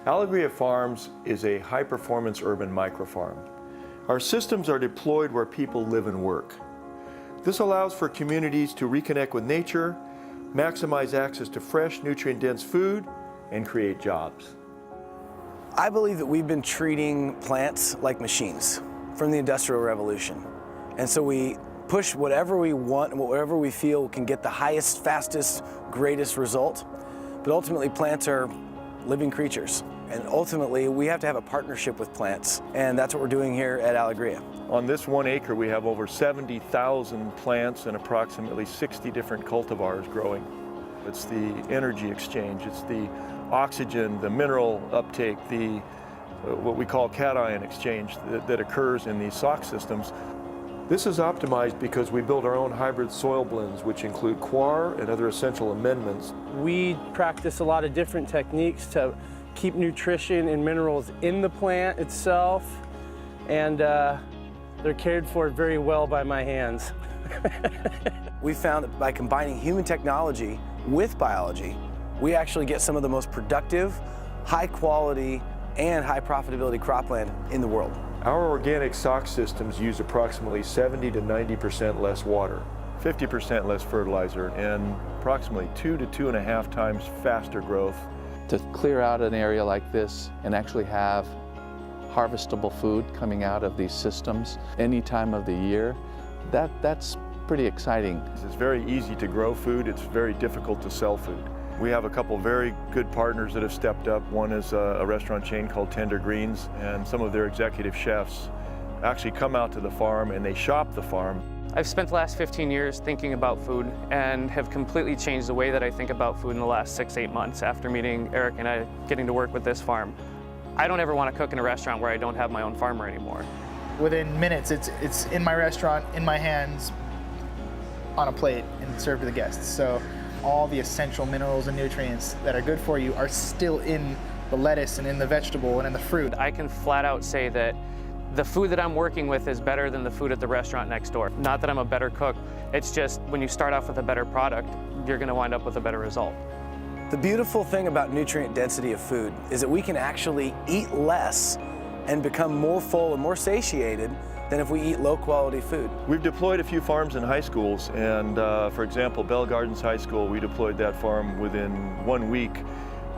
Alegria Farms is a high-performance urban microfarm. Our systems are deployed where people live and work. This allows for communities to reconnect with nature, maximize access to fresh, nutrient-dense food, and create jobs. I believe that we've been treating plants like machines from the Industrial Revolution. And so we push whatever we want and whatever we feel can get the highest, fastest, greatest result. But ultimately, plants are living creatures. And ultimately, we have to have a partnership with plants. And that's what we're doing here at Alegria. On this 1 acre, we have over 70,000 plants and approximately 60 different cultivars growing. It's the energy exchange, it's the oxygen, the mineral uptake, the what we call cation exchange that occurs in these SOC systems. This is optimized because we build our own hybrid soil blends, which include coir and other essential amendments. We practice a lot of different techniques to keep nutrition and minerals in the plant itself, and they're cared for very well by my hands. We found that by combining human technology with biology, we actually get some of the most productive, high quality, and high profitability cropland in the world. Our organic SOC systems use approximately 70 to 90% less water, 50% less fertilizer, and approximately 2 to 2.5 times faster growth. To clear out an area like this and actually have harvestable food coming out of these systems any time of the year, that's pretty exciting. It's very easy to grow food, it's very difficult to sell food. We have a couple very good partners that have stepped up. One is a restaurant chain called Tender Greens, and some of their executive chefs actually come out to the farm and they shop the farm. I've spent the last 15 years thinking about food and have completely changed the way that I think about food in the last 6-8 months after meeting Eric and I getting to work with this farm. I don't ever want to cook in a restaurant where I don't have my own farmer anymore. Within minutes, it's in my restaurant, in my hands, on a plate, and served to the guests. So all the essential minerals and nutrients that are good for you are still in the lettuce and in the vegetable and in the fruit. I can flat out say that the food that I'm working with is better than the food at the restaurant next door. Not that I'm a better cook, it's just when you start off with a better product, you're going to wind up with a better result. The beautiful thing about nutrient density of food is that we can actually eat less and become more full and more satiated than if we eat low-quality food. We've deployed a few farms in high schools, and for example, Bell Gardens High School, we deployed that farm within 1 week.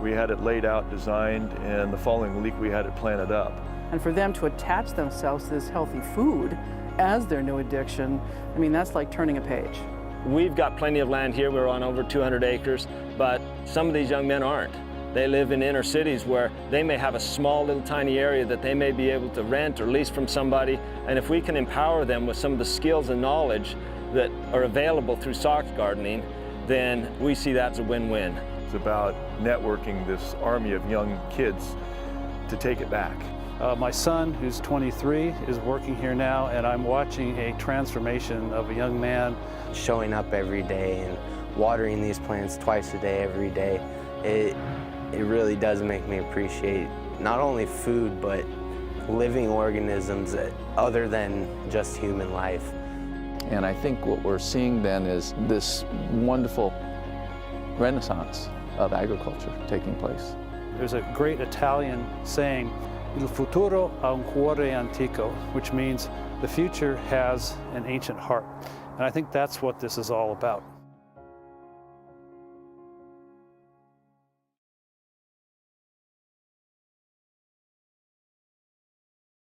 We had it laid out, designed, and the following week we had it planted up. And for them to attach themselves to this healthy food as their new addiction, I mean, that's like turning a page. We've got plenty of land here. We're on over 200 acres, but some of these young men aren't. They live in inner cities where they may have a small little tiny area that they may be able to rent or lease from somebody, and if we can empower them with some of the skills and knowledge that are available through SOC gardening, then we see that as a win-win. It's about networking this army of young kids to take it back. My son, who's 23, is working here now, and I'm watching a transformation of a young man. Showing up every day and watering these plants twice a day, every day, it really does make me appreciate not only food, but living organisms other than just human life. And I think what we're seeing then is this wonderful renaissance of agriculture taking place. There's a great Italian saying, "Il futuro ha un cuore antico," which means the future has an ancient heart. And I think that's what this is all about.